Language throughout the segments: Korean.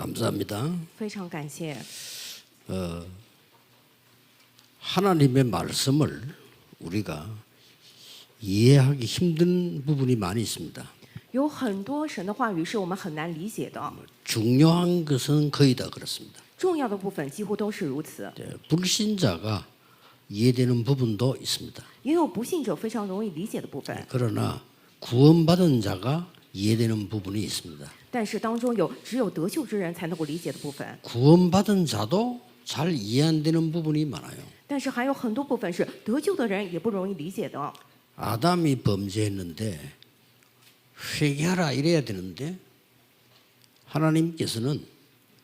감사합니다. 非常感谢。 하나님의 말씀을 우리가 이해하기 힘든 부분이 많이 있습니다. 有很多神的话语是我们很难理解的， 중요한 것은 거의 다 그렇습니다. 重要的部分几乎都是如此。 불신자가 이해되는 부분도 있습니다. 也有不信者非常容易理解的部分， 그러나 구원받은 자가 이해되는 부분이 있습니다. 但是当中只有得救之人才能够理解的部分， 구원받은 자도 잘 이해 안 되는 부분이 많아요. 但是还有很多部分是得救的人也不容易理解的。 아담이 범죄했는데 회개하라 이래야 되는데 하나님께서는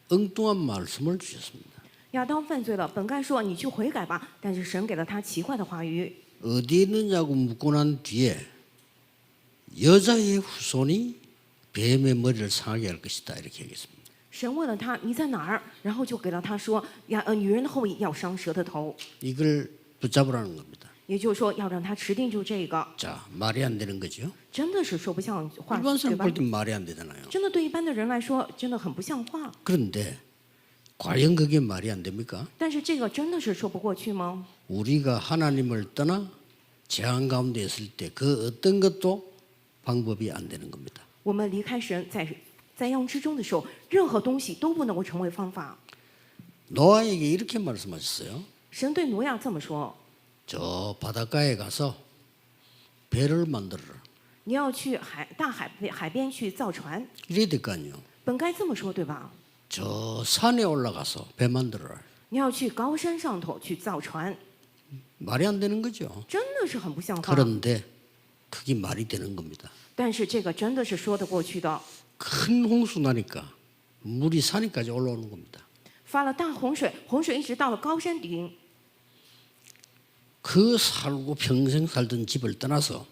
엉뚱한 말씀을 주셨습니다. 亚当犯罪了，本该说你去悔改吧，但是神给了他奇怪的话语。 어디에 있느냐고 묻고 난 뒤에 여자의 후손이 뱀의 머리를 상하게 할 것이다 이렇게 얘기했습니다. 神问了他你在哪儿，然后就给了他说女人的后裔要伤蛇的头， 이걸 붙잡으라는 겁니다. 也就是说要让他持定住这个， 자, 말이 안 되는 거죠. 真的是说不像话， 일반 对 사람 吧？ 볼 땐 말이 안 되잖아요. 真的对一般的人来说，真的很不像话。 그런데 과연 그게 말이 안 됩니까? 但是这个真的是说不过去吗？ 우리가 하나님을 떠나 재앙 가운데 있을 때 그 어떤 것도 방법이 안 되는 겁니다. 我们离开神，在灾殃之中的时候，任何东西都不能够成为方法。 노아에게 이렇게 말씀하셨어요. 神对挪亚这么说 저 바닷가에 가서 배를 만들어라. 你要去大海边去造船， 이래야 될 거 아니에요. 本该这么说对吧？ 저 산에 올라가서 배 만들어라. 你要去高山上头去造船， 말이 안 되는 거죠. 真的是很不像话。 그런데 그게 말이 되는 겁니다. 但是这个真的是说得过去的。 큰 홍수 나니까 물이 산에까지 올라오는 겁니다. 发了大洪水，洪水一直到了高山顶， 그 살고 평생 살던 집을 떠나서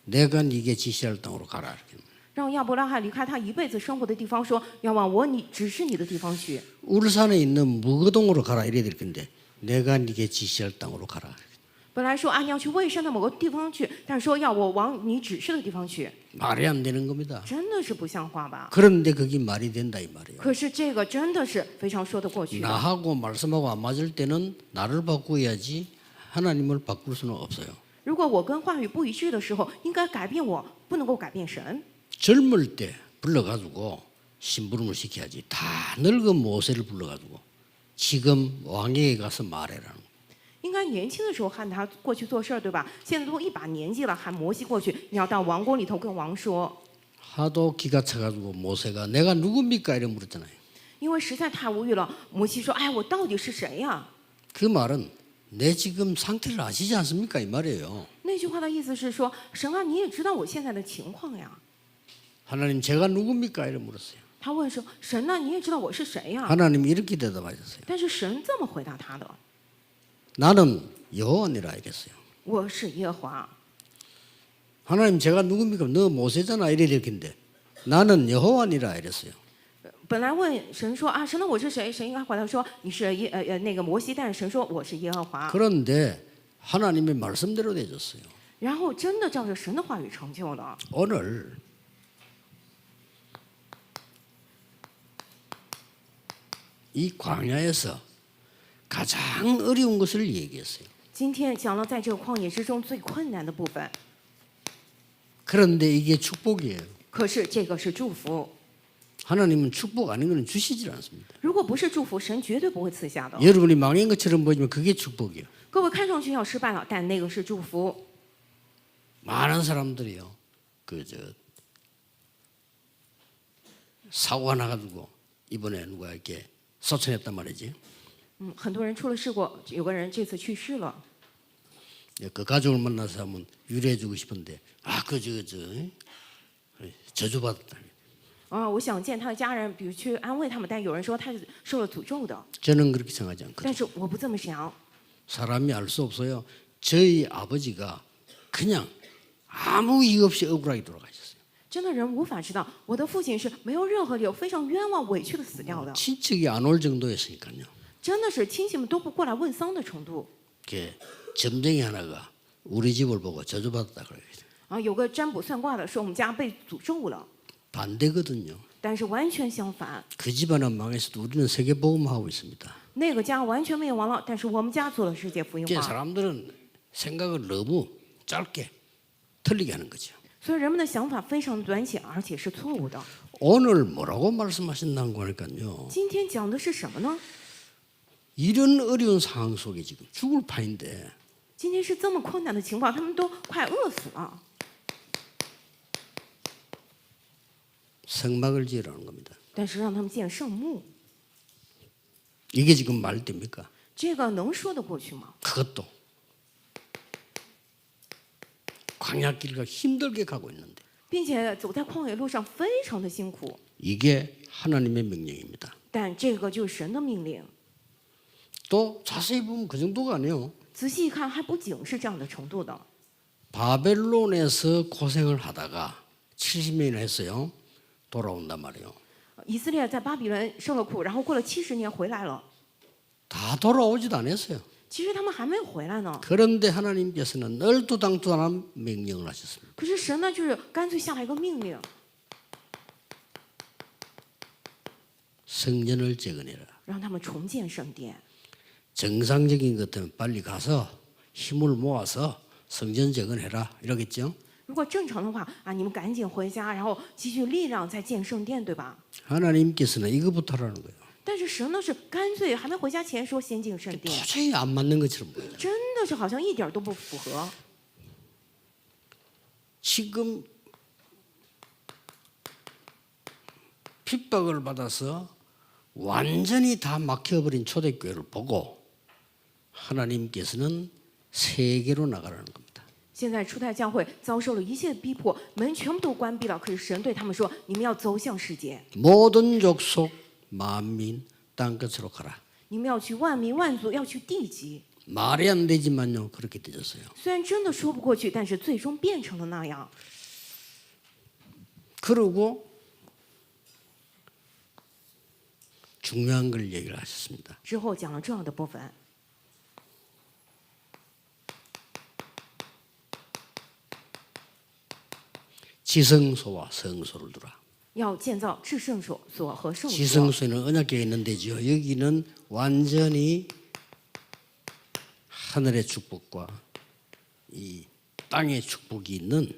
내가 네게 지시할 땅으로 가라. 이렇게. 让亚伯拉罕离开他一辈子生活的地方，说要往指示你的地方去。 울산에 있는 무거동으로 가라 이래야 될 건데 내가 네게 지시할 땅으로 가라. 本来说你要去蔚山的某个地方去，但是说要我往你指示的地方去， 말이 안 되는 겁니다. 真的是不像话吧？ 그런데 그게 말이 된다 이 말이에요. 可是这个真的是非常说得过去的。 나하고 말씀하고 안 맞을 때는 나를 바꾸어야지 하나님을 바꿀 수는 없어요. 如果我跟话语不一致的时候，应该改变我，不能够改变神。 젊을 때 불러가지고 심부름을 시켜야지. 다 늙은 모세를 불러가지고 지금 왕에게 가서 말해라는. 应该年轻的时候喊他过去做事儿，对吧？现在都一把年纪了，喊摩西过去，你要到王宫里头跟王说， 하도 기가 차가지고 모세가 내가 누굽니까 이래 물었잖아요. 因为实在太无语了。摩西说：“哎，我到底是谁呀？” 그 말은 내 지금 상태를 아시지 않습니까 이 말이에요. 那句话的意思是说，神啊，你也知道我现在的情况呀。 하나님 제가 누굽니까 이래 물었어요. 他问说：“神啊，你也知道我是谁呀？” 하나님이 이렇게 대답하셨어요. 但是神这么回答他的：“ 나는 여호와니라 이랬어요. 我是耶和华。 하나님 제가 누굽니까? 너 모세잖아 이래 될 텐데 나는 여호와니라 이랬어요. 本来问神说啊，神啊，我是谁？神应该回答说你是那个摩西，但是神说我是耶和华。 그런데 하나님의 말씀대로 되졌어요. 然后真的照着神的话语成就了。 오늘 이 광야에서 가장 어려운 것을 얘기했어요. 今天讲了在这个旷野之中最困难的部分， 그런데 이게 축복이에요. 可是这个是祝福。 하나님은 축복 아닌 것은 주시질 않습니다. 如果不是祝福，神绝对不会赐下的。 여러분이 망한 것처럼 보이지만 그게 축복이에요. 各位看上去要失败了，但那个是祝福。 많은 사람들이요. 사고가 나가지고 이번에 누가 이렇게 소천했단 말이지. 很多人出了事故，有个人这次去世了。 그 가족을 만나서 한번 위로해주고 싶은데 저주받았다. 我想见他的家人，比如去安慰他们，但有人说他是受了诅咒的。 저는 그렇게 생각하지 않거든요. 但是我不这么想。 사람이 알 수 없어요. 저희 아버지가 그냥 아무 이유 없이 억울하게 돌아가셨어요. 真的人无法知道，我的父亲是没有任何理由，非常冤枉、委屈的死掉的。 친척이 안 올 정도였으니까요. 真的是亲戚们都不过来问丧的程度。 점쟁이 하나가 우리 집을 보고 저주받았다 그래요. 有个占卜算卦的说我们家被诅咒了。 반대거든요. 但是完全相反， 그 집안은 망했어도 우리는 세계복음하고 있습니다. 那个家完全灭亡了，但是我们家做了世界福音 이게 化。 사람들은 생각을 너무 짧게 틀리게 하는 거죠. 所以人们的想法非常短浅，而且是错误的。 오늘 뭐라고 말씀하신다고 하니까요. 今天讲的是什么呢？ 이런 어려운 상황 속에 지금 죽을 판인데 今天是这么困难的情况，他们都快饿死了， 성막을 지으라는 겁니다. 但是让他们建圣墓， 이게 지금 말 됩니까? 这个能说得过去吗？ 그것도 광야길과 힘들게 가고 있는데 并且走在旷野路上非常的辛苦， 이게 하나님의 명령입니다. 但这个就是神的命令。 또 자세히 보면 그 정도가 아니에요. 仔细一看，还不仅是这样的程度的。 바벨론에서 고생을 하다가 70년이나 했어요. 돌아온단 말이에요. 以色列在巴比伦受了苦，然后过了70年回来了。 다 돌아오지도 않았어요. 其实他们还没回来呢， 그런데 하나님께서는 얼토당토한 명령을 하셨습니다. 可是神呢，就是干脆下了一个命令， 성전을 재건해라. 让他们重建圣殿。 정상적인 것 같으면 빨리 가서 힘을 모아서 성전 재건해라 이러겠죠. 如果正常的话啊，你们赶紧回家，然后积蓄力量再建圣殿，对吧？ 하나님께서는 이거부터 하라는 거예요. 但是神呢是干脆还没回家前说先进圣殿， 도저히 안 맞는 것처럼 보여요. 真的是好像一点都不符合。 지금 핍박을 받아서 완전히 다 막혀버린 초대교회를 보고 하나님께서는 세계로 나가라는 겁니다. 现在初代教会遭受了一切逼迫，门全部都关闭了。可是神对他们说：“你们要走向世界， 모든 족속 만민 땅끝으로 가라. 你们要去万民万族，要去地极。 말이 안 되지만요 그렇게 되졌어요. 虽然真的说不过去，但是最终变成了那样。 그러고 중요한 걸 얘기를 하셨습니다. 之后讲了这样的部分， 지성소와 성소를 두라. 要建造至圣所和圣所。 지성소는 언약궤에 있는 데죠. 여기는 완전히 하늘의 축복과 이 땅의 축복이 있는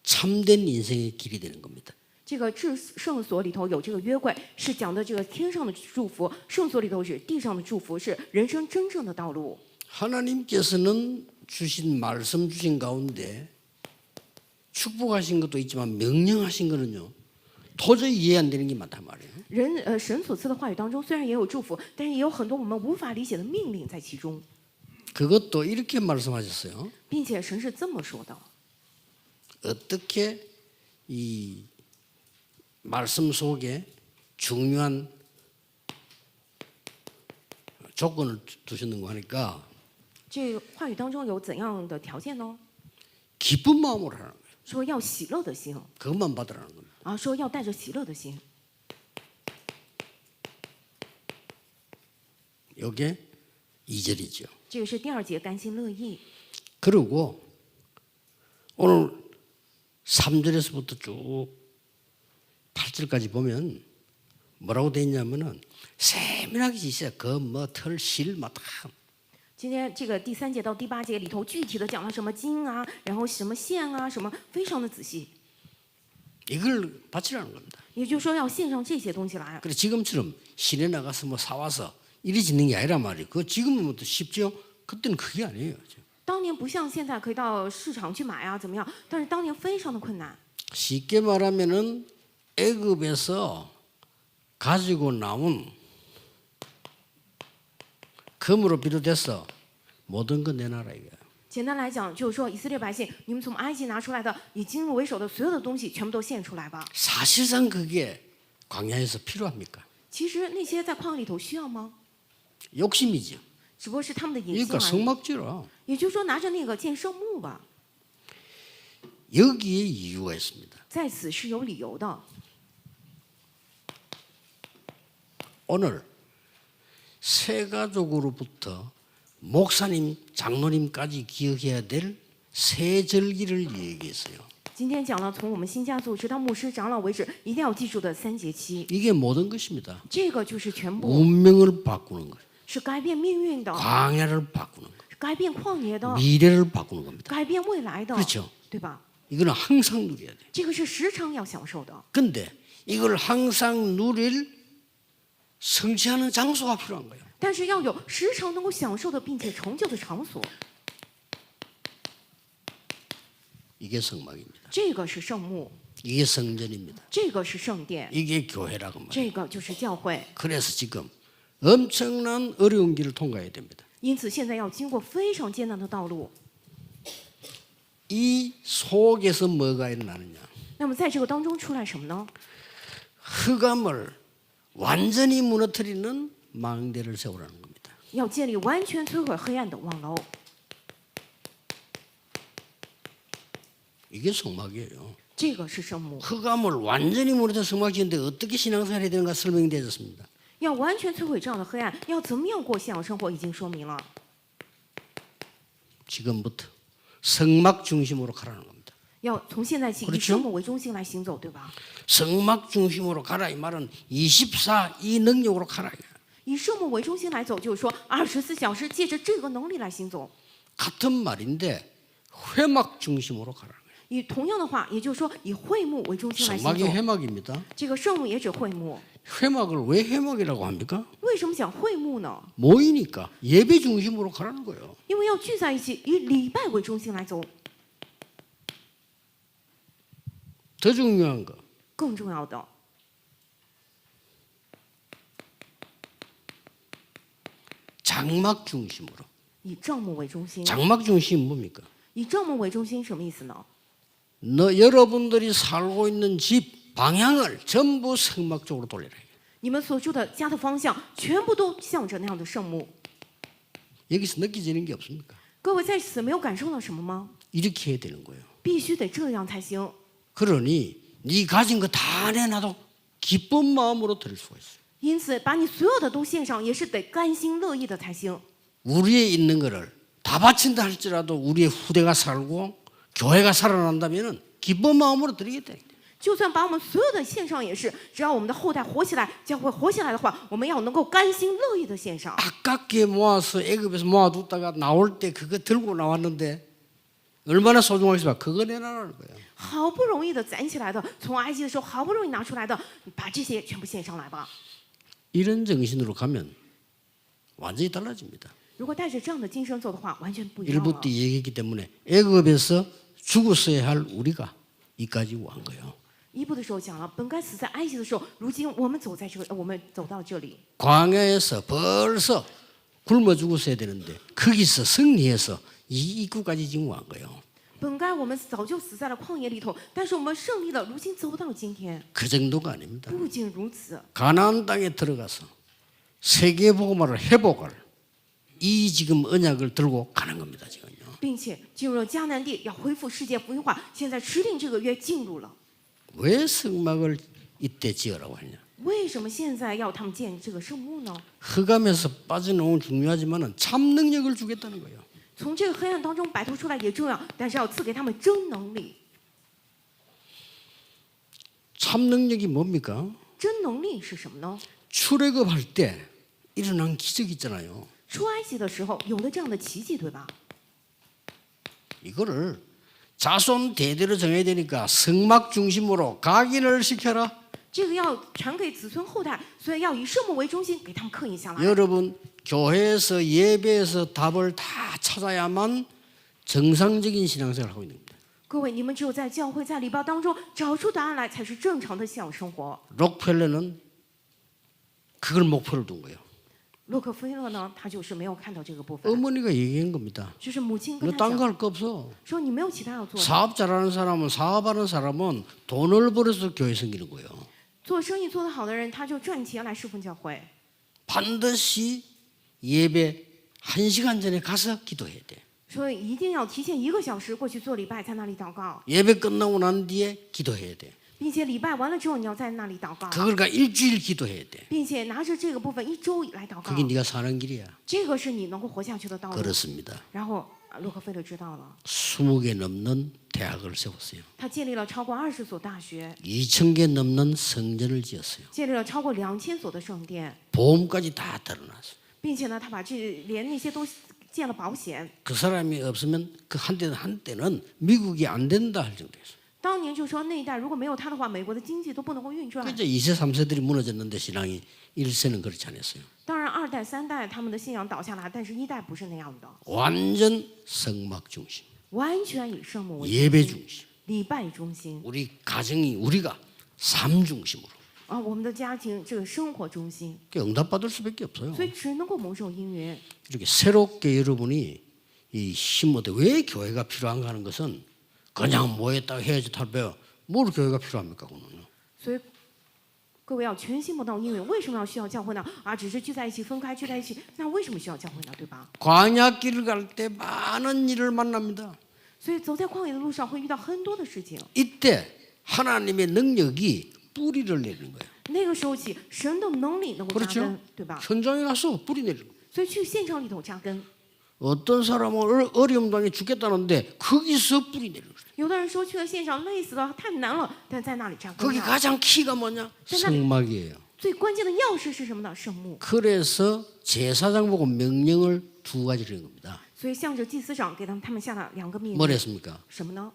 참된 인생의 길이 되는 겁니다. 这个至圣所里头有这个约柜，是讲的这个天上的祝福；圣所里头是地上的祝福，是人生真正的道路。 하나님께서는 주신 말씀 주신 가운데 축복하신 것도 있지만 명령하신 거는요 도저히 이해 안 되는 게 많단 말이에요. 神所赐的话语当中，虽然也有祝福，但是也有很多我们无法理解的命令在其中， 그것도 이렇게 말씀하셨어요. 并且神是这么说的： 어떻게 이 말씀 속에 중요한 조건을 두셨는가 하니까 这个话语当中有怎样的条件呢？ 기쁜 마음으로 하라는 거예요. 说要喜乐的心 그것만 받으라는 겁니다. 啊，说要带着喜乐的心。 이게 2절이죠. 这个是第二节，甘心乐意。 그리고 오늘 3절에서부터 쭉 8절까지 보면 뭐라고 돼 있냐면은 세밀하게 있어요. 그뭐털 실 막 다. 今天这个第3节到第8节里头，具体的讲了什么经啊，然后什么线啊，什么非常的仔细。 이걸 바치라는 겁니다. 也就是说，要献上这些东西来。 그래 지금처럼 시내 나가서 뭐 사와서 이리 짓는 게 아니란 말이에요. 그 지금은 뭐 쉽죠. 그때는 그게 아니에요. 当年不像现在可以到市场去买啊，怎么样？但是当年非常的困难。 쉽게 말하면은 애굽에서 가지고 나온 금으로 비롯해서 모든 거 내놔라 이거야. 简单来讲，就是说以色列百姓，你们从埃及拿出来的以金为首的所有的东西，全部都献出来吧。 사실상 그게 광야에서 필요합니까? 其实那些在旷野里头需要吗？ 욕심이죠. 只不过是他们的野心 그러니까 而已。 성막지라. 也就是说，拿着那个建圣墓吧， 여기에 이유가 있습니다. 在此是有理由的。 오늘 새 가족으로부터 목사님, 장로님까지 기억해야 될 새 절기를 얘기했어요. 今天讲了从我们新家族直到牧师长老为止，一定要记住的3节期， 이게 모든 것입니다. 这个就是全部， 운명을 바꾸는 것, 是改变命运的， 광야를 바꾸는 것, 是改变旷野的， 미래를 바꾸는 겁니다. 改变未来的， 그렇죠? 对吧？ 이거는 항상 누려야 돼. 这个是时常要享受的。 근데 이걸 항상 누릴 성취하는 장소가 필요한 거예요. 但是要有时常能够享受的，并且成就的场所， 이게 성막입니다. 这个是圣幕， 이게 성전입니다. 这个是圣殿， 이게 교회라고 말이에요. 这个就是教会。 그래서 지금 엄청난 어려운 길을 통과해야 됩니다. 因此，现在要经过非常艰难的道路。 이 속에서 뭐가 일어나느냐? 那么，在这个当中出来什么呢？ 흑암을 완전히 무너뜨리는 망대를 세우라는 겁니다. 要建立完全摧毁黑暗的望楼， 이게 성막이에요. 这个是圣幕。 흑암을 완전히 무너뜨려 성막 지는데 어떻게 신앙생활 해야 되는가 설명되었습니다. 要完全摧毁这样的黑暗，要怎么样过信仰生活，已经说明了。 지금부터 성막 중심으로 가라는 겁니다. 要从现在起以 그렇죠 圣母为中心来行走，对吧？ 성막 중심으로 가라 이 말은 24 이 능력으로 가라. 以圣母为中心来走，就是说24小时借着这个能力来行走。 같은 말인데 회막 중심으로 가라. 以同样的话，也就是说以会幕为中心来行 성막이 走。 회막입니다. 这个圣母也指会幕。 회막을 왜 회막이라고 합니까? 为什么讲会幕呢？ 모이니까 예배 중심으로 가라는 거예요. 因为要聚在一起，以礼拜为中心来走。 더 중요한 거 更重要的， 장막 중심으로. 以帐幕为中心。 장막 중심이 뭡니까? 以帐幕为中心什么意思呢？ 여러분들이 살고 있는 집 방향을 전부 성막 쪽으로 돌리라. 你们所住的家的方向，全部都向着那样的圣幕。 여기서 느껴지는 게 없습니까? 各位在此没有感受到什么吗？ 이렇게 해야 되는 거예요. 必须得这样才行。 그러니 네 가진 거 다 내놔도 기쁜 마음으로 드릴 수가 있어요. 因此，把你所有的都献上，也是得甘心乐意的才行。 우리에 있는 거를 다 바친다 할지라도 우리의 후대가 살고 교회가 살아난다면 기쁜 마음으로 드리겠다. 就算把我们所有的献上，也是只要我们的后代活起来，教会活起来的话，我们要能够甘心乐意的献上。 아깝게 모아서 애굽에서 모아뒀다가 나올 때 그거 들고 나왔는데 얼마나 소중하겠습니까? 그거 내놔라는 거예요. 好不容易的攒起来的，从埃及的时候好不容易拿出来的，把这些全部献上来吧。 이런 정신으로 가면 완전히 달라집니다. 如果带着这样的精神走的话，完全不一样 일부 了。 때 얘기했기 때문에 애굽에서 죽었어야 할 우리가 이까지 온 거예요. 一部的时候讲了，本该死在埃及的时候，如今我们走在这个，我们走到这里。 광야에서 벌써 굶어 죽었어야 되는데 거기서 승리해서 이 입구까지 지금 온 거예요. 本该我们早就死在了旷野里头，但是我们胜利了，如今走到今天。 그 정도가 아닙니다. 不仅如此， 가나안 땅에 들어가서 세계 복음화를 회복할 이 지금 언약을 들고 가는 겁니다. 지금요. 并且进入了迦南地，要恢复世界福音化。现在持定这个约进入了， 왜 성막을 이때 지으라고 하냐? 为什么现在要他们建这个圣幕呢？ 흑암에서 빠져나오면 중요하지만은 참 능력을 주겠다는 거예요. 从这个黑暗当中摆脱出来也重要，但是要赐给他们真能力。 참 능력이 뭡니까? 真能力是什么呢？ 출애굽할 때 일어난 기적 있잖아요. 出埃及的时候有了这样的奇迹，对吧？ 이거를 자손 대대로 정해야 되니까 성막 중심으로 각인을 시켜라. 这个要传给子孙后代，所以要以圣母为中心，给他们刻印下来。 여러분 교회에서 예배에서 답을 다 찾아야만 정상적인 신앙생활을 하고 있는 겁니다. 各位，你们只有在教会、在礼拜当中找出答案来，才是正常的信仰生活。 록펠러는 그걸 목표를 둔 거예요. 洛克菲勒呢，他就是没有看到这个部分， 어머니가 얘기한 겁니다. 就是母亲跟 너 他 딴 거 讲 할 거 없어. 说你没有其他要做的， 사업 잘하는 사람은 사업하는 사람은 돈을 벌어서 교회 생기는 거예요. 做生意做得好的人，他就赚钱来侍奉教会。 반드시 예배 1시간 전에 가서 기도해야 돼. 所以一定要提前1个小时过去做礼拜，在那里祷告， 예배 끝나고 난 뒤에 기도해야 돼. 并且礼拜完了之后，你要在那里祷告， 그걸 가 일주일 기도해야 돼. 并且拿着这个部分1周来祷告， 그게 네가 사는 길이야. 这个是你能够活下去的道路。 그렇습니다. 然后洛克菲勒知道了， 20개 넘는 대학을 세웠어요. 他建立了超过20所大学， 2,000개 넘는 성전을 지었어요. 建立了超过2000所的圣殿， 보험까지 다 들어놨어요. 并且呢，他把连那些都建了保险。 그 사람이 없으면 그 한때는 미국이 안 된다 할 정도였어요. 当年就说那一代如果没有他的话，美国的经济都不能够运转。 그 이제 2세, 3세들이 무너졌는데 신앙이 1세는 그렇지 않았어요. 当然，2代、3代他们的信仰倒下来，但是1代不是那样的， 완전 성막 중심, 完全以圣母为 예배 中心， 중심. 礼拜中心 우리 가정이 우리가 삶 중심으로. 啊，我们的家庭这个生活中心， 응답받을 수밖에 없어요. 所以只能够蒙受应允。 이렇게 새롭게 여러분이 이 힘얻어 왜 교회가 필요한가 하는 것은 그냥 모였다가 헤어졌다 배워 뭘 교회가 필요합니까? 그거는요. 所以各位要全心不到应允，为什么要需要教会呢？啊，只是聚在一起，分开聚在一起，那为什么需要教会呢？对吧？ 광야길을 갈 때 많은 일을 만납니다. 所以走在旷野的路上会遇到很多的事情， 이때 하나님의 능력이 뿌리를 내리는 거예요. 那个时候起，神的能力能够扎 그렇죠? 根，对吧？ 현장에 가서 뿌리 내리는 거예요. 所以去现场里头扎根。 어떤 사람은 어려움 당해 죽겠다는데 거기서 뿌리 내리는 거예요. 有的人说去了现场累死了，太难了，但在那里扎根 거기 了。 가장 키가 뭐냐? 성막이에요. 最关键的钥匙是什么呢？圣幕。 그래서 제사장 보고 명령을 2가지를 한 겁니다. 所以向着祭司长给他们下了2个命令， 뭘 했습니까? 什么呢？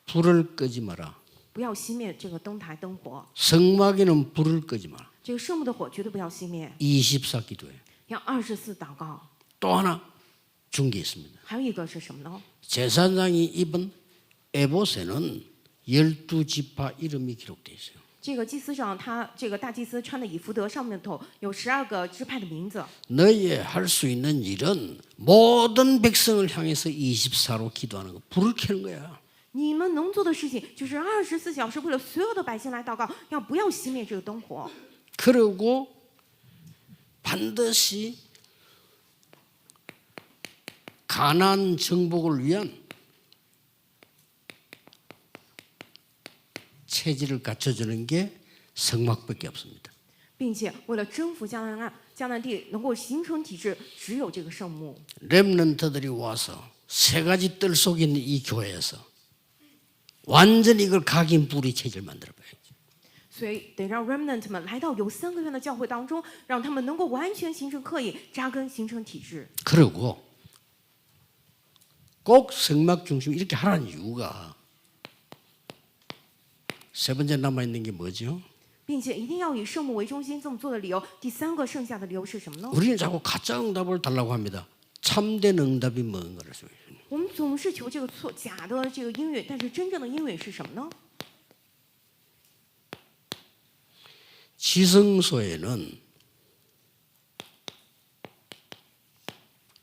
불을 끄지 마라. 不要熄灭这个灯台灯火， 성막에는 불을 끄지 마라. 这个圣幕的火绝对不要熄灭， 24 기도해. 要24祷告。 또 하나 준 게 있습니다. 还有一个是什么呢？ 제사장이 입은 에봇에는 12지파 이름이 기록되어 있어요. 这个祭司长他这个大祭司穿的以弗德上面头有12个支派的名字。 너희의 할 수 있는 일은 모든 백성을 향해서 24로 기도하는 거. 불을 켜는 거야. 你们能做的事情就是24小时为了所有的百姓来祷告，要不要熄灭这个灯火？ 그리고 반드시 가나안 정복을 위한 체질을 갖춰주는 게 성막밖에 없습니다. 并且为了征服迦南地能够形成体制，只有这个圣幕。 렘넌트들이 와서 3가지 뜰 속에 있는 이 교회에서 완전히 이걸 각인 뿌리 체질 만들어 봐야지. 所以得让 remnant 们来到有3个院的教会当中，让他们能够完全形成刻意扎根，形成体制。 그리고 꼭 성막 중심 이렇게 하라는 이유가 3번째 남아 있는 게 뭐죠? 并且一定要以圣幕为中心，这么做的理由，第3个剩下的理由是什么呢？ 우리는 자꾸 가짜 응답을 달라고 합니다. 참된 응답이 뭔가를 써요. 我们总是求这个假的这个应允，但是真正的应允是什么呢？ 지성소에는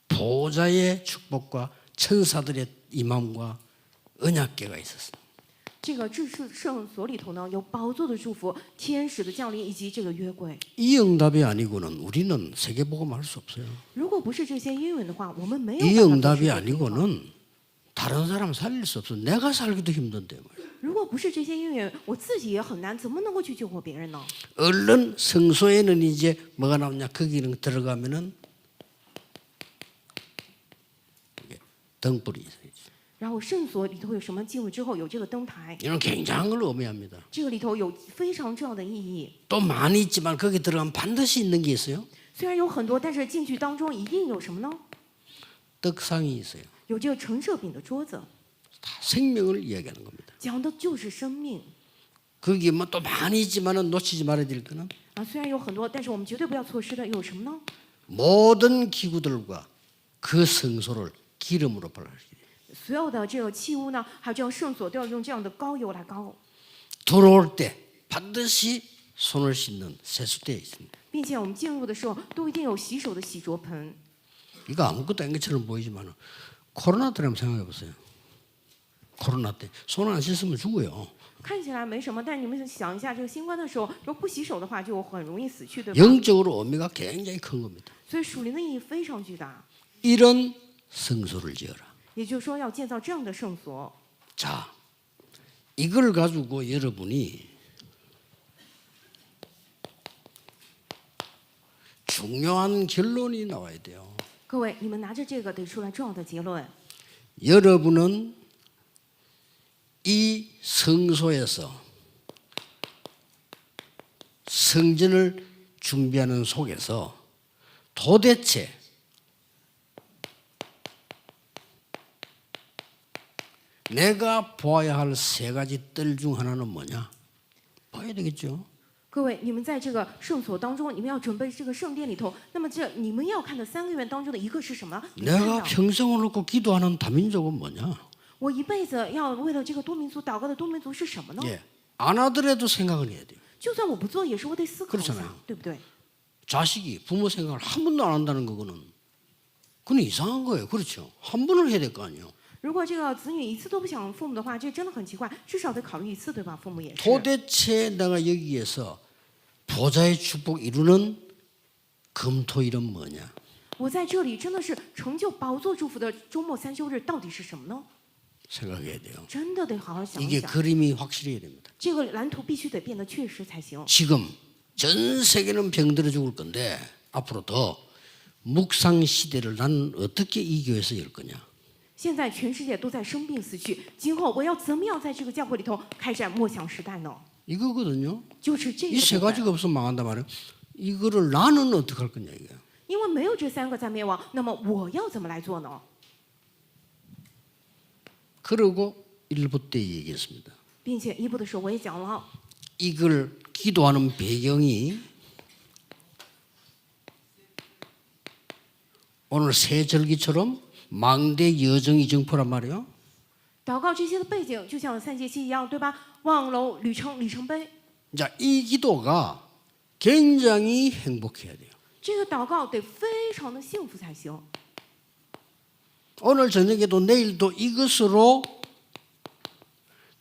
보좌의 축복과 천사들의 임함과 언약궤가 있었습니다. 这个至圣所里头呢，有宝座的祝福、天使的降临以及这个约柜。 이 응답이 아니고는 우리는 세계복음할 수 없어요. 如果不是这些应允的话，我们没有 이 办法做 응답이 世界的地方。 아니고는 다른 사람 살릴 수 없어. 내가 살기도 힘든데 말이야. 如果不是这些应允，我自己也很难，怎么能够去救活别人呢？ 얼른 성소에는 이제 뭐가 나오냐? 거기는 들어가면은 등불이 있어요. 然后圣所里头有什么？进入之后有这个灯台， 이런 굉장한 걸 의미합니다. 这个里头有非常重要的意义。 또 많이 있지만 거기 들어가면 반드시 있는 게 있어요. 虽然有很多，但是进去当中一定有什么呢？ 떡상이 있어요. 有这个陈设饼的桌子， 다 생명을 이야기하는 겁니다. 讲的就是生命 거기 뭐 또 많이 있지만은 놓치지 말아야 될 거는 啊。虽然有很多，但是我们绝对不要错失的有什么呢？ 모든 기구들과 그 성소를 기름으로 발라주기. 所有的这个器物呢，还有这样圣所，都要用这样的膏油来膏， 들어올 때 반드시 손을 씻는 세수대에 있습니다. 并且我们进入的时候都一定有洗手的洗濯盆。 이거 아무것도 아닌 것처럼 보이지만 코로나 때를 한번 생각해 보세요. 코로나 때 손 안 씻으면 죽어요. 看起来没什么，但是你们想一下，这个新冠的时候，如果不洗手的话，就很容易死去，对吧？ 영적으로 의미가 굉장히 큰 겁니다. 所以属灵的意义非常巨大。 이런 성소를 지어라. 也就是说，要建造这样的圣所。 자, 이걸 가지고 여러분이 중요한 결론이 나와야 돼요. 各位，你们拿着这个得出来重要的结论。 여러분은 이 성소에서 성전을 준비하는 속에서 도대체 내가 보아야 할 세 가지 뜰 중 하나는 뭐냐? 봐야 되겠죠. 各位，你们在这个圣所当中，你们要准备这个圣殿里头，那么这你们要看的3个愿当中的一个是什么？你看 내가 到 평생을 놓고 기도하는 다민족은 뭐냐? 我一辈子要为了这个多民族祷告的多民族是什么呢？ 예, 안 하더라도 생각을 해야 돼요. 就算我不做，也是我得思考一 그렇잖아요 下，对不对？ 자식이 부모 생각을 한 번도 안 한다는 거는 그건 이상한 거예요. 그렇죠? 한 번을 해야 될 거 아니에요. 如果这个子女一次都不想父母的话，这真的很奇怪，至少得考虑一次，对吧？父母也是。 도대체 내가 여기에서 보좌의 축복 이루는 금토일은 뭐냐? 我在这里真的是成就宝座祝福的周末三休日到底是什么呢？ 생각해야 돼요. 真的得好好想一 이게 想， 그림이 확실해야 됩니다. 这个蓝图必须得变得确实才行。 지금 전 세계는 병들어 죽을 건데 앞으로 더 묵상 시대를 나는 어떻게 이 교회에서 열 거냐? 现在全世界都在生病死去，今后我要怎么样在这个教会里头开展默想时代呢？ 이거거든요. 就是这 이 个 세 部分。 가지가 없으면 망한단 말이에요. 이거를 나는 어떻게 할 거냐 이게. 因为没有这3个在灭亡，那么我要怎么来做呢？ 그러고 일부 때 얘기했습니다. 并且一部的时候我也讲了， 이걸 기도하는 배경이 오늘 새 절기처럼 망대 여정이 정포란 말이에요. 祷告这些的背景就像3节期一样，对吧？望楼旅程里程碑， 자, 이 기도가 굉장히 행복해야 돼요. 这个祷告得非常的幸福才行。 오늘 저녁에도 내일도 이것으로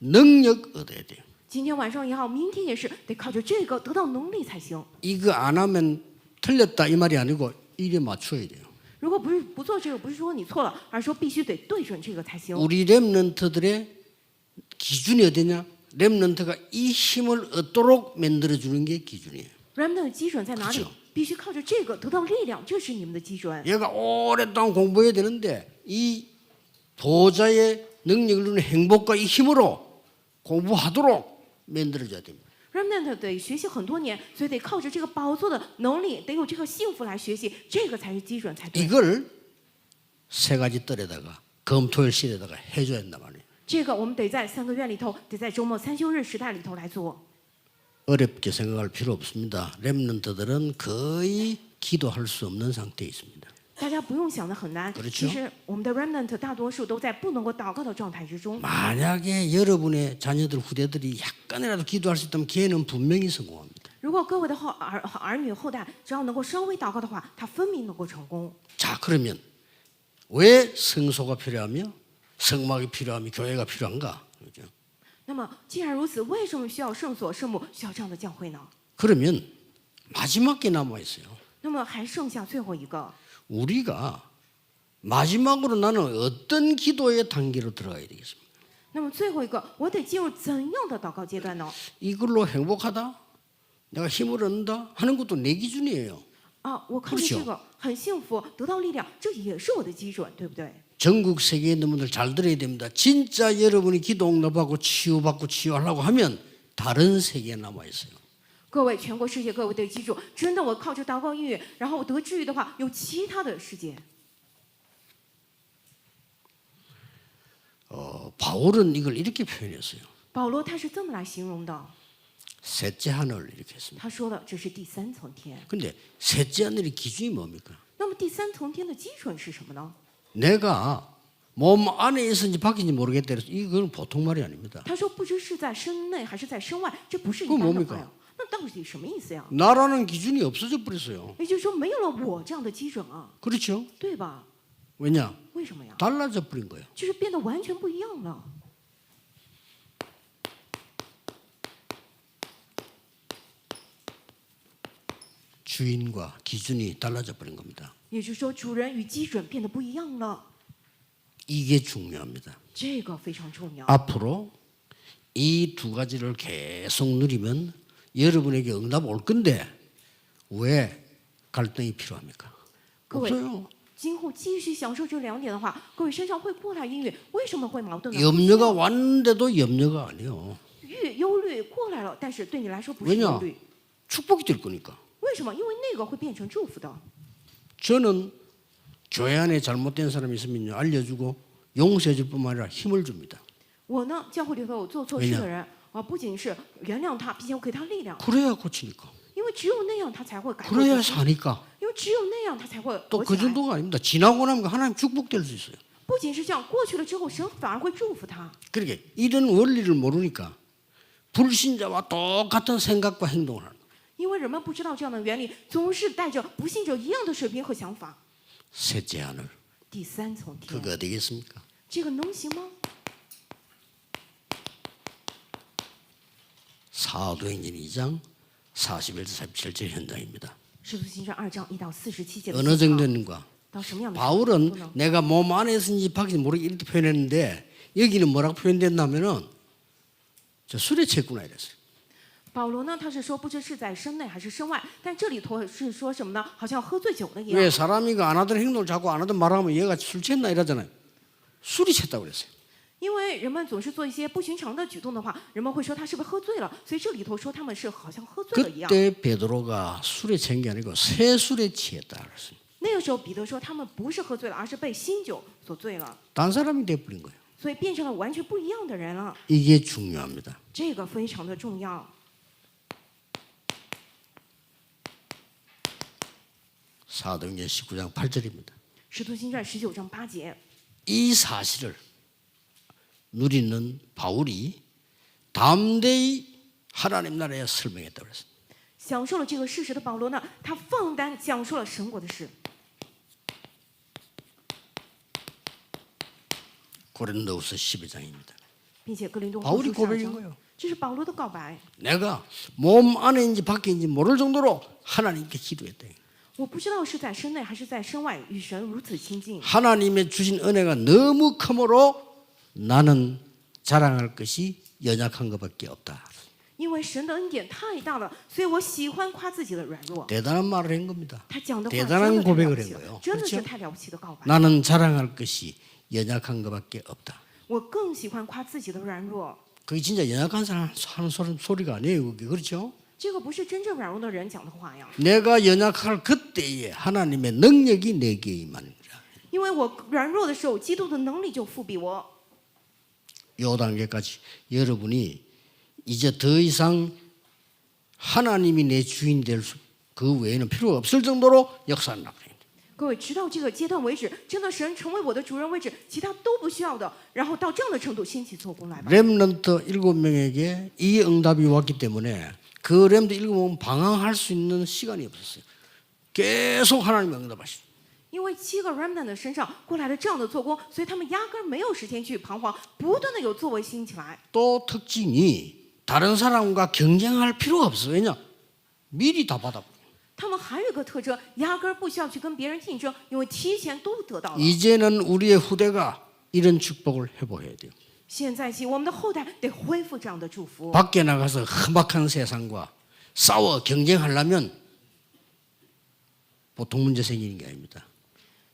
능력 얻어야 돼요. 今天晚上也好，明天也是得靠着这个得到能力才行。 이거 안 하면 틀렸다 이 말이 아니고 일에 맞춰야 돼요. 如果不做这个，不是说你错了，而是说必须得对准这个才行。 우리 렘넌트들의 기준이 어디냐? 렘넌트가 이 힘을 얻도록 만들어주는 게 기준이에요. Remnant 的基准在哪里 그렇죠 ？必须靠着这个得到力量，这是你们的基准。 얘가 오랫동안 공부해야 되는데 이 보좌의 능력을 누리는 행복과 이 힘으로 공부하도록 만들어줘야 됩니다. Remnant 得学习很多年，所以得靠着这个宝座的能力，得有这个幸福来学习，这个才是基准才对。 이걸 세 가지 뜰에다가 금토일 시대에다가 해줘야 한단 말이에요. 这个我们得在3个月里头，得在周末3休日时代里头来做。 어렵게 생각할 필요 없습니다. 렘넌트들은 거의 기도할 수 없는 상태에 있습니다. 大家不用想得很难， 그렇죠 其实我们的 Remnant 大多数都在不能够祷告的状态之中。 만약에 여러분의 자녀들 후대들이 약간이라도 기도할 수 있다면 걔는 분명히 성공합니다. 如果各位的儿女后代只要能够稍微祷告的话，他分明能够成功。 자, 그러면 왜 성소가 필요하며 성막이 필요하며 교회가 필요한가? 그죠? 那么既然如此，为什么需要圣所、圣母，需要这样的教会呢？ 그러면 마지막 게 남아 있어요. 那么还剩下最后一个， 우리가 마지막으로 나는 어떤 기도의 단계로 들어가야 되겠습니까? 那么最后一个，我得进入怎样的祷告阶段呢？ 이걸로 행복하다, 내가 힘을 얻는다 하는 것도 내 기준이에요. 啊，我靠着 그렇죠 这个很幸福，得到力量，这也是我的基准，对不对？ 전국 세계에 있는 분들 잘 들어야 됩니다. 진짜 여러분이 기도 응답하고 치유받고 치유하려고 하면 다른 세계에 남아 있어요. 各位，全国世界各位得记住，真的，我靠着祷告应允，然后我得治愈的话，有其他的世界。 바울은 이걸 이렇게 표현했어요. 保罗他是这么来形容的， 셋째 하늘 이렇게 했습니다. 他说的这是第3层天。 근데 셋째 하늘의 기준이 뭡니까? 那么第3层天的基准是什么呢？ 내가 몸 안에 있는지 밖인지 모르겠다 그래서 이건 보통 말이 아닙니다. 他说不知是在身内还是在身外，这不是一 그건 般的 뭡니까 话呀。那到底什么意思呀？ 나라는 기준이 없어져 버렸어요. 也就是说，没有了我这样的基准啊， 그렇죠? 对吧？ 왜냐? 为什么呀？ 달라져 버린 거예요. 就是变得完全不一样了。 주인과 기준이 달라져 버린 겁니다. 也就是说，主人与基准变得不一样了， 이게 중요합니다. 这个非常重要。 앞으로 이 두 가지를 계속 누리면 여러분에게 응답 올 건데 왜 갈등이 필요합니까? 그거에- 없어요. 今后继续享受这2点的话，各位身上会过来阴郁，为什么会矛盾呢？ 염려가 왔는데도 염려가 아니요. 忧虑过来了，但是对你来说不是 왜냐 忧虑， 축복이 될 거니까. 为什么？因为那个会变成祝福的。 저는 교회 안에 잘못된 사람이 있으면 알려주고 용서해줄 뿐만 아니라 힘을 줍니다. 我呢，教会里头有做错事的人啊，不仅是原谅他，并且给他力量， 그래야 고치니까. 因为只有那样他才会改过 그래야 自新， 사니까. 因为只有那样他才会 또 活 그 起来。 정도가 아닙니다. 지나고 나면 하나님 축복될 수 있어요. 不仅是这样，过去了之后，神反而会祝福他。 그러니까 이런 원리를 모르니까 불신자와 똑같은 생각과 행동을 하는 거예요. 因为人们不知道这样的原理，总是带着不信者一样的水平和想法。 셋째 하늘. 第3层天， 그거 되겠습니까? 这个能行吗？ 사도행전 2장 41절 47절 현장입니다. 使徒行传2章1到47节的 어느 情况 정도인가? 到什么样的程度 바울은 呢？ 내가 몸 안에서인지 밖에서 모르게 이렇게 표현했는데 여기는 뭐라고 표현됐냐면은 저 술에 취했구나 이랬어요. 保罗呢，他是说不知是在身内还是身外，但这里头是说什么呢？好像喝醉酒了一 왜 样。 사람이 그 안 하던 행동을 자꾸 안 하던 말하면 얘가 술 취했나 이러잖아요. 술이 취했다고 그랬어요. 因为人们总是做一些不寻常的举动的话，人们会说他是不是喝醉了？所以这里头说他们是好像喝醉了一样。 그때 베드로가 술에 취한 게 아니고 새 술에 취했다 그랬어요. 那个时候彼得说他们不是喝醉了，而是被新酒所醉了， 딴 사람이 돼버린 거예요. 所以变成了完全不一样的人了。 이게 중요합니다. 这个非常的重要。 사도행전 19장 8절입니다. 使徒行传19章8节， 이 사실을 누리는 바울이 담대히 하나님 나라에 설명했다고 그랬어요. 享受了这个事实的保罗呢，他放胆讲述了神国的事。 고린도후서 12장입니다. 并且哥林多后 바울이 书12 고백인 章， 거예요. 这是保罗的告白。 내가 몸 안에인지 밖에인지 모를 정도로 하나님께 기도했다. 我不知道是在身内还是在身外，与神如此亲近。 하나님의 주신 은혜가 너무 크므로 나는 자랑할 것이 연약한 것밖에 없다. 因为神的恩典太大了，所以我喜欢夸自己的软弱。 대단한 말을 한 겁니다. 他讲的话 대단한 真的太了 고백을 不 한 起 거예요. 了，真的是 그렇죠? 太了不起的告白。 나는 자랑할 것이 연약한 것밖에 없다. 我更喜欢夸自己的软弱。 그게 진짜 연약한 사람 하는 소리가 아니에요. 그게 그렇죠? 这个不是真正软弱的人讲的话呀， 내가 연약할 그때에 하나님의 능력이 내게 임하는 거야. 因为我软弱的时候，基督的能力就复庇我。 요 단계까지 여러분이 이제 더 이상 하나님이 내 주인 될 그 외에는 필요가 없을 정도로 역사한다. 各位，直到这个阶段为止，真的神成为我的主人为止，其他都不需要的。然后到这样的程度，兴起做工来吧。 렘넌트 7명에게 이 응답이 왔기 때문에 그 렘넌트 7명 방황할 수 있는 시간이 없었어요. 계속 하나님 응답하시죠. 因为7个 remnant 的身上过来了这样的做工，所以他们压根儿没有时间去彷徨，不断的有作为兴起来。 또 특징이 다른 사람과 경쟁할 필요가 없어요. 왜냐? 미리 다 받아. 他们还有一个特征，压根儿不需要去跟别人竞争，因为提前都得到了。 이제는 우리의 후대가 이런 축복을 회복해야 돼요. 现在起，我们的后代得恢复这样的祝福。 밖에 나가서 험악한 세상과 싸워 경쟁하려면 보통 문제 생기는 게 아닙니다.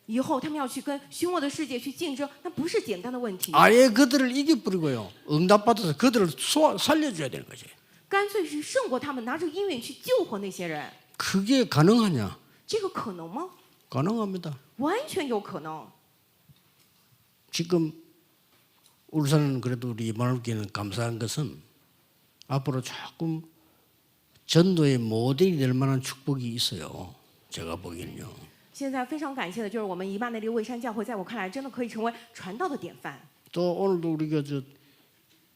以后他们要去跟凶恶的世界去竞争，那不是简单的问题， 아예 그들을 이겨버리고요. 응답받아서 그들을 살려줘야 되는 거죠. 干脆是胜过他们，拿着应允去救活那些人。 그게 가능하냐? 这个可能吗？ 가능합니다. 完全有可能。 지금 울산은 그래도 우리 이만올교회는 감사한 것은 앞으로 조금 전도의 모델이 될 만한 축복이 있어요. 제가 보기에는요. 现在非常感谢的就是我们以巴内利蔚山教会，在我看来真的可以成为传道的典范。 또 오늘도 우리가 저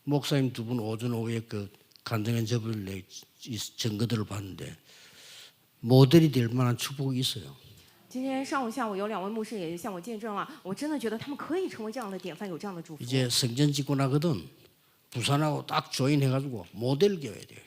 목사님 두 분 오전 오후에 그 간증한 저분의 증거들을 봤는데 모델이 될 만한 축복이 있어요. 今天上午、下午有2位牧师也向我见证了，我真的觉得他们可以成为这样的典范，有这样的祝福。 이제 성전 짓고 나거든 부산하고 딱 조인해가지고 모델 교회 돼요.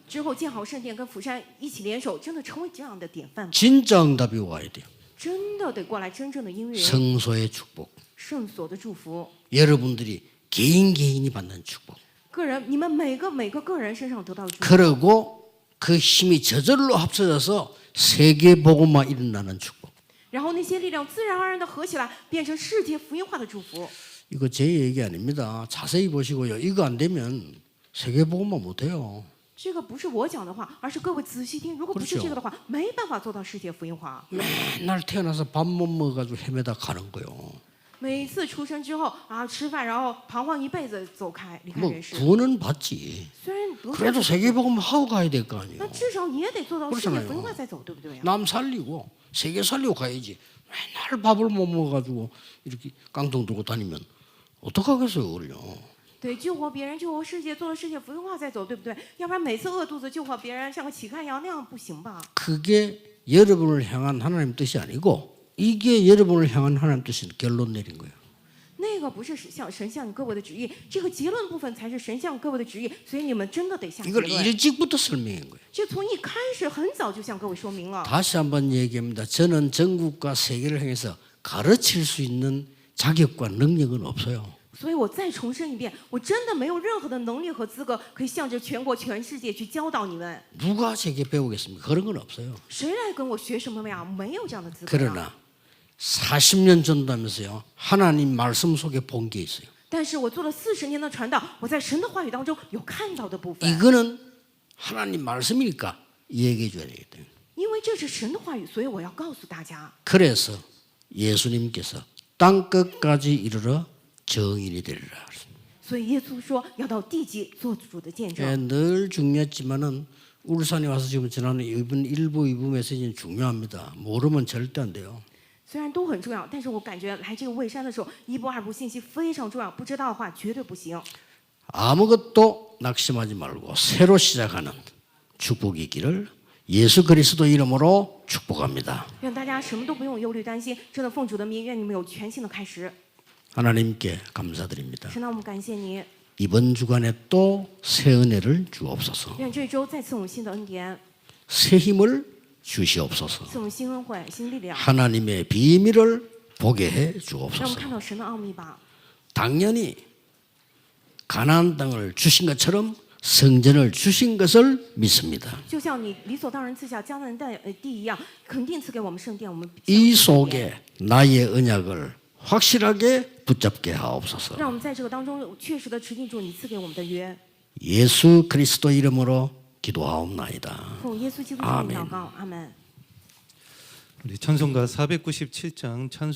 之后建好圣殿，跟釜山一起联手，真的成为这样的典范。 진짜 응답이 와야 돼요. 真的得过来真正的音乐， 성소의 축복. 圣所的祝福。 여러분들이 개인이 받는 축복. 个人，你们每个个人身上得到的祝福， 그리고 그 힘이 저절로 합쳐져서 세계 복음화 일어나는 축복. 然后那些力量自然而然的合起来，变成世界福音化的祝福。 이거 제 얘기 아닙니다. 자세히 보시고요. 이거 안 되면 세계복음화 못해요. 这个不是我讲的话，而是各位仔细听。如果不是 그렇죠 这个的话，没办法做到世界福音化。 맨날 태어나서 밥 못 먹어가지고 헤매다 가는 거요. 每次出生之后啊，吃饭然后彷徨一辈子走开，离开 뭐 人世。 구원은 받지. 虽然得 그래도 救， 세계복음 하고 가야 될 거 아니에요. 那至少你也得做到世界 그렇잖아요 福音化再走，对不对呀？ 남 살리고 세계 살리고 가야지. 맨날 밥을 못 먹어가지고 이렇게 깡통 들고 다니면 어떡하겠어요, 그걸요. 对，救活别人，救活世界，做了世界福音化再走，对不对？要不然每次饿肚子救活别人，像个乞丐一样，那样不行吧？ 그게 여러분을 향한 하나님 뜻이 아니고 이게 여러분을 향한 하나님 뜻인 결론 내린 거예요. 那个不是神向各位的旨意，这个结论部分才是神向各位的旨意，所以你们真的得下结 이걸 论。 일찍부터 설명한 거예요. 这从一开始很早就向各位说明了。 다시 한번 얘기합니다. 저는 전국과 세계를 향해서 가르칠 수 있는 자격과 능력은 없어요. 所以我再重申一遍，我真的没有任何的能力和资格可以向着全国、全世界去教导你们。 누가 제게 배우겠습니까? 그런 건 없어요. 谁来跟我学什么呀？没有这样的资格呀。 그러나 40년 전도하면서요. 하나님 말씀 속에 본 게 있어요. 但是我做了40年的传道，我在神的话语当中有看到的部分， 이거는 하나님 말씀이니까 얘기해 줘야 되겠다. 因为这是神的话语，所以我要告诉大家。 그래서 예수님께서 땅 끝까지 이르러 정인이 되리라. 所以耶稣说要到地极做主的见证。 예, 늘 중요했지만은 울산에 와서 지금 지난 이번 1부, 2부 메시지는 중요합니다. 모르면 절대 안 돼요. 虽然都很重要，但是我感觉来这个蔚山的时候，一部、二部信息非常重要，不知道的话绝对不行。 아무것도 낙심하지 말고 새로 시작하는 축복이 있기를 예수 그리스도 이름으로 축복합니다. 愿大家什么都不用忧虑担心，真的奉主的名，愿你们有全新的开始。 하나님께 감사드립니다. 神啊，我们感谢你， 이번 주간에 또 새 은혜를 주옵소서. 愿这周再赐我们新的恩典， 새 힘을 주시옵소서. 赐我们新恩惠、新力量， 하나님의 비밀을 보게 해 让我们 주옵소서. 看到神的奥秘吧。 당연히 가나안 땅을 주신 것처럼 성전을 주신 것을 믿습니다. 就像你理所当然赐下迦南地一样，肯定赐给我们圣殿。我们 이 속에 나의 언약을 확실하게 붙잡게 하옵소서. 让我们在这个当中确实的持定住你赐给我们的约。 예수 그리스도 이름으로 기도하옵나이다. 奉耶稣基督的名祷告，阿门。 우리 찬송가 497장 찬송